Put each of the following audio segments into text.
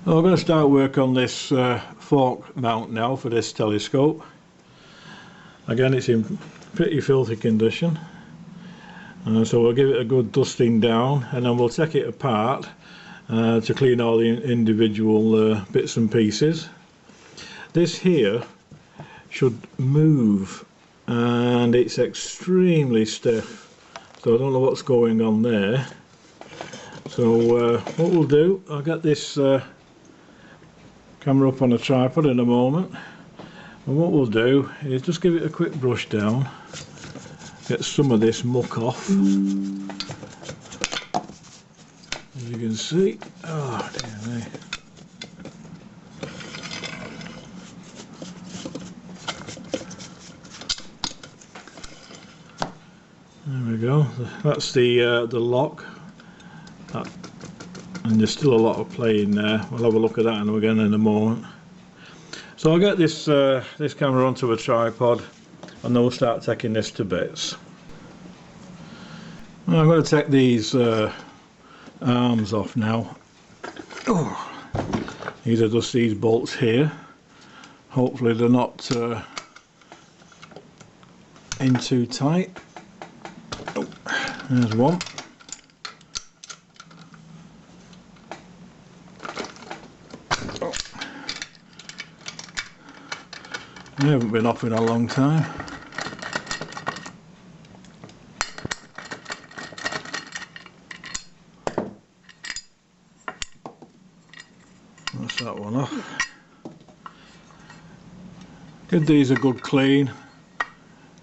Well, I'm going to start work on this fork mount now for this telescope. Again, it's in pretty filthy condition, so we'll give it a good dusting down and then we'll take it apart to clean all the individual bits and pieces. This here should move and it's extremely stiff, so I don't know what's going on there. So what we'll do, I'll get this camera up on a tripod in a moment, and what we'll do is just give it a quick brush down, get some of this muck off. As you can see, oh dear me. There we go, that's the lock. And there's still a lot of play in there. We'll have a look at that again in a moment. So I'll get this this camera onto a tripod and then we'll start taking this to bits. Well, I'm going to take these arms off now. Oh, these are just these bolts here. Hopefully they're not in too tight. Oh, there's one. I haven't been off in a long time. That's that one off. Give these a good clean.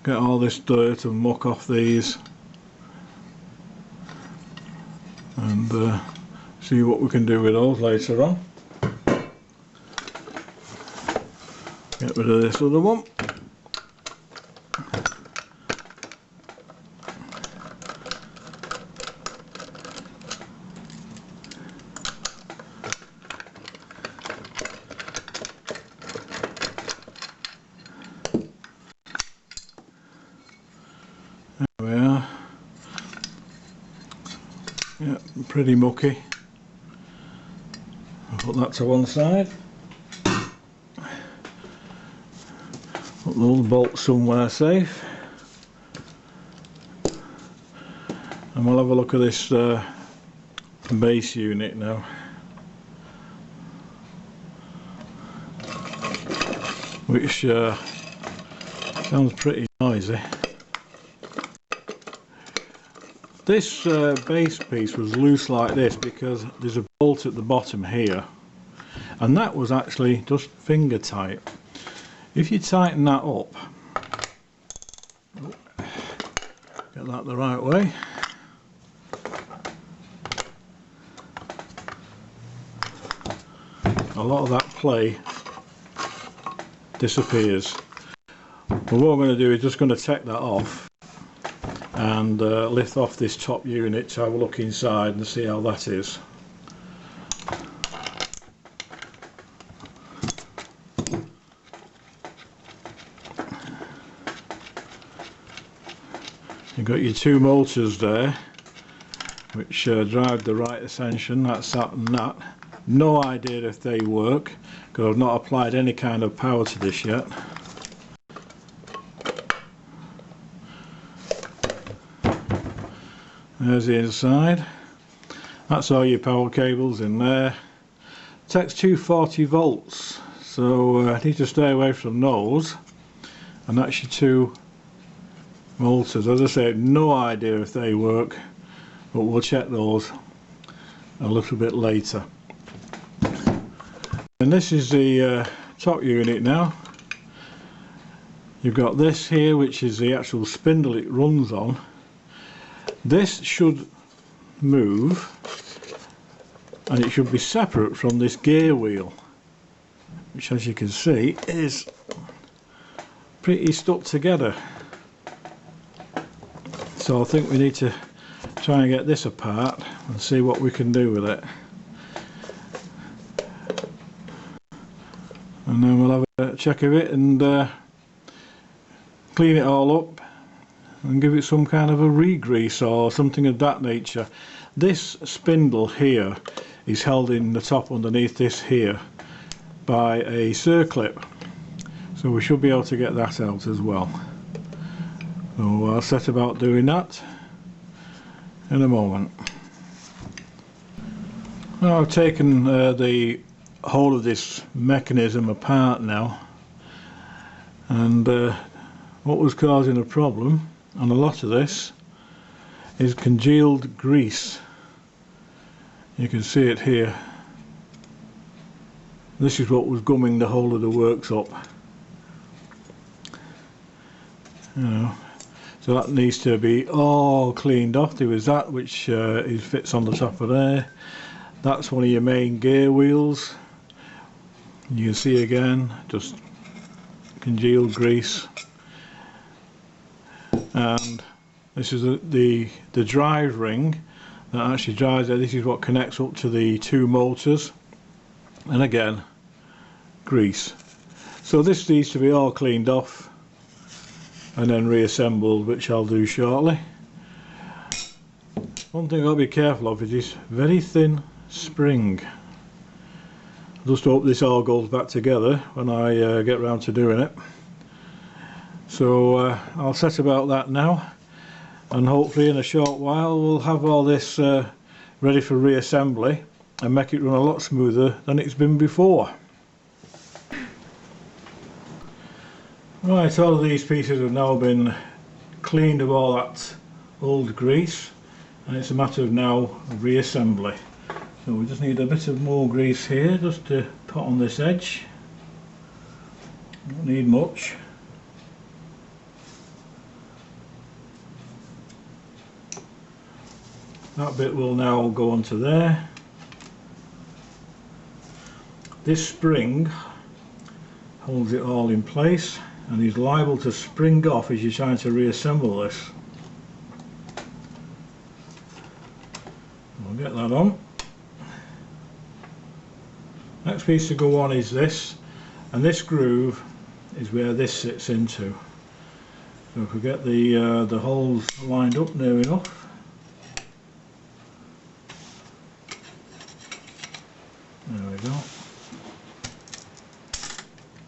Get all this dirt and muck off these. And see what we can do with those later on. Get rid of this other one. There we are. Yeah, pretty mucky. I'll put that to one side. Put those bolts somewhere safe, and we'll have a look at this base unit now. Which sounds pretty noisy. This base piece was loose like this because there's a bolt at the bottom here, and that was actually just finger tight. If you tighten that up, get that the right way, a lot of that play disappears. But what I'm going to do is just going to take that off and lift off this top unit to have a look inside and see how that is. You've got your two motors there which drive the right ascension, that's that and that. No idea if they work because I've not applied any kind of power to this yet. There's the inside. That's all your power cables in there. It takes 240 volts, so I need to stay away from those. And that's your two motors. As I say, no idea if they work, but we'll check those a little bit later. And this is the top unit now. You've got this here, which is the actual spindle it runs on. This should move and it should be separate from this gear wheel, which as you can see is pretty stuck together. So I think we need to try and get this apart and see what we can do with it. And then we'll have a check of it and clean it all up and give it some kind of a re-grease or something of that nature. This spindle here is held in the top underneath this here by a circlip, so we should be able to get that out as well. So I'll set about doing that in a moment. Now I've taken the whole of this mechanism apart now, and what was causing a problem on a lot of this is congealed grease. You can see it here. This is what was gumming the whole of the works up. So that needs to be all cleaned off. There was that which fits on the top of there. That's one of your main gear wheels. You can see again just congealed grease. And this is the drive ring that actually drives there. This is what connects up to the two motors, and again grease. So this needs to be all cleaned off and then reassembled, which I'll do shortly. One thing I've got to be careful of is this very thin spring. I just hope this all goes back together when I get round to doing it. So I'll set about that now, and hopefully in a short while we'll have all this ready for reassembly and make it run a lot smoother than it's been before. Right, all of these pieces have now been cleaned of all that old grease, and it's a matter of now reassembly. So we just need a bit of more grease here just to put on this edge. Don't need much. That bit will now go onto there. This spring holds it all in place and is liable to spring off as you're trying to reassemble this. We'll get that on. Next piece to go on is this, and this groove is where this sits into. So if we get the holes lined up near enough. There we go.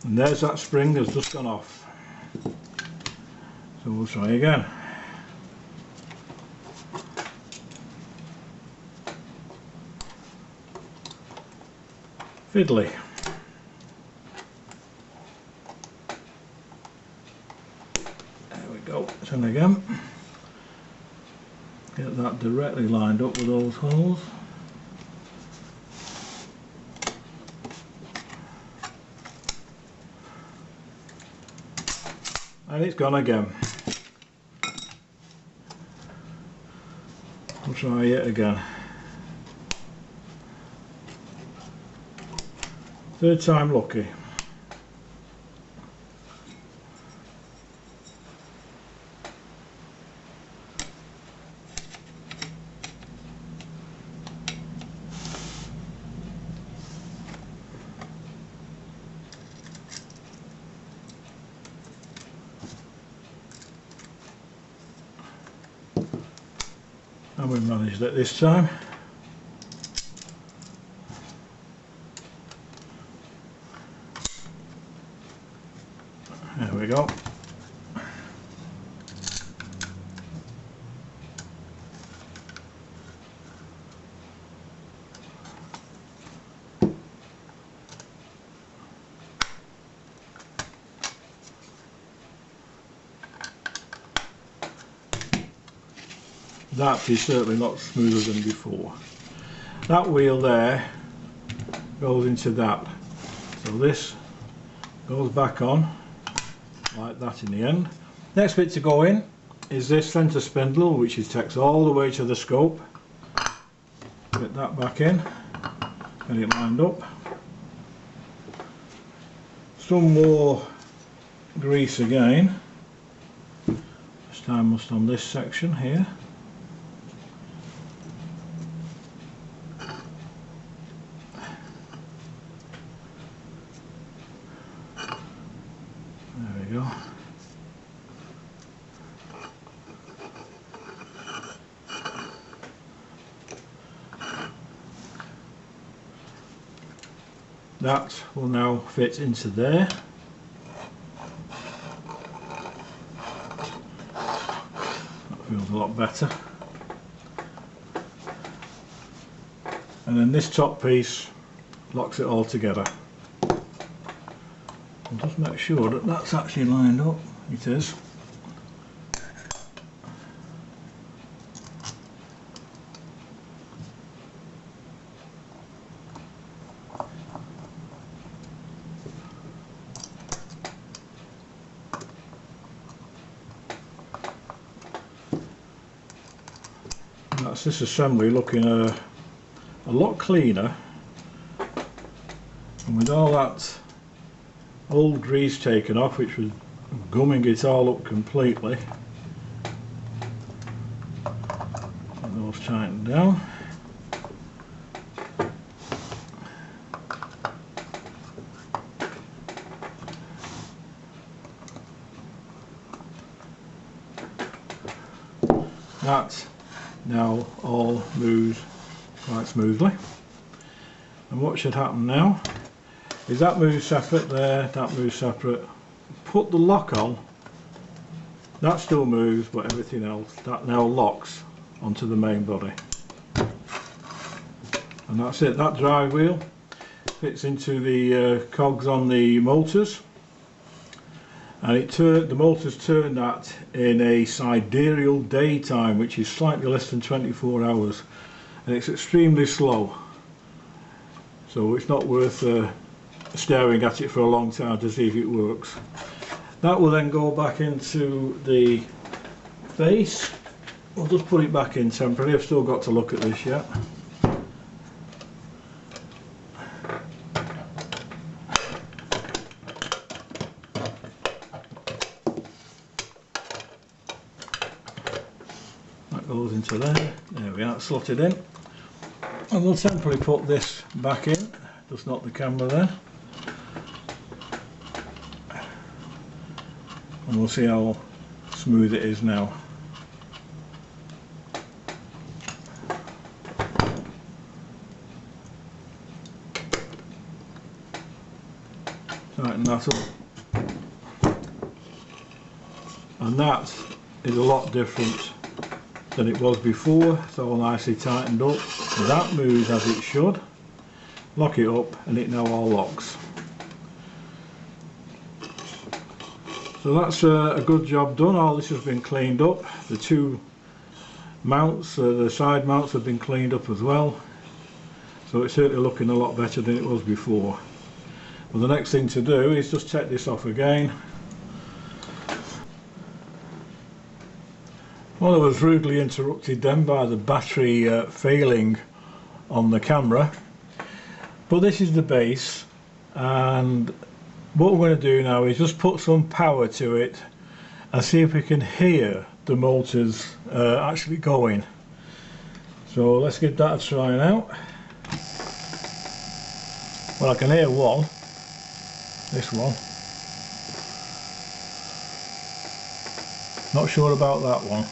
And there's that spring that's just gone off. So we'll try again. Fiddly. There we go. Turn again. Get that directly lined up with those holes. And it's gone again. We'll try it again. Third time lucky. And we managed it this time. There we go. That is certainly a lot smoother than before. That wheel there goes into that. So this goes back on like that in the end. Next bit to go in is this centre spindle, which takes all the way to the scope. Get that back in, get it lined up. Some more grease again. This time just on this section here. There we go. that will now fit into there. That feels a lot better. And then this top piece locks it all together. I'll just make sure that that's actually lined up. It is. That's this assembly looking a lot cleaner, and with all that old grease taken off, which was gumming it all up completely. Get those tightened down. That now all moves quite smoothly, and what should happen now is that moves separate there, that moves separate. Put the lock on, that still moves, but everything else, that now locks onto the main body. And that's it. That drive wheel fits into the cogs on the motors, and the motors turn that in a sidereal daytime, which is slightly less than 24 hours, and it's extremely slow, so it's not worth staring at it for a long time to see if it works. That will then go back into the face. We'll just put it back in temporarily. I've still got to look at this yet. That goes into there. There we are, slotted in. And we'll temporarily put this back in. Just not the camera there. And we'll see how smooth it is now. Tighten that up. And that is a lot different than it was before. It's all nicely tightened up. That moves as it should. Lock it up and it now all locks. So that's a good job done. All this has been cleaned up. The two mounts, the side mounts, have been cleaned up as well. So it's certainly looking a lot better than it was before. Well, the next thing to do is just take this off again. Well, I was rudely interrupted then by the battery failing on the camera. But this is the base, and what we're going to do now is just put some power to it and see if we can hear the motors actually going. So let's give that a try now. Well, I can hear one, this one. Not sure about that one.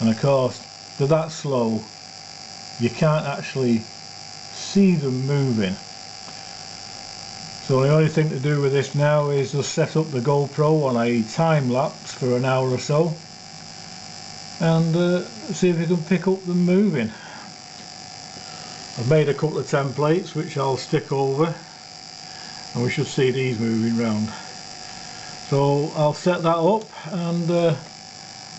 And of course, they're that slow, you can't actually see them moving. So the only thing to do with this now is just set up the GoPro on a time lapse for an hour or so and see if we can pick up them moving. I've made a couple of templates which I'll stick over, and we should see these moving round. So I'll set that up, and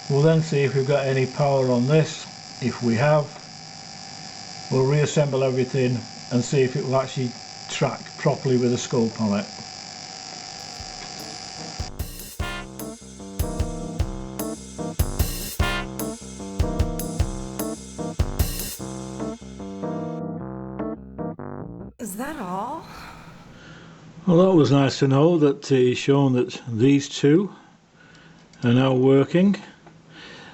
we'll then see if we've got any power on this. If we have, we'll reassemble everything and see if it will actually track properly with a scope on it. Is that all? Well, that was nice to know that he's shown that these two are now working.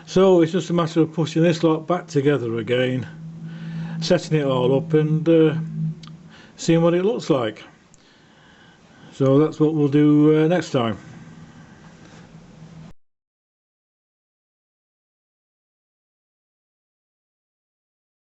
So it's just a matter of pushing this lot back together again, setting it all up and seeing what it looks like. So that's what we'll do next time.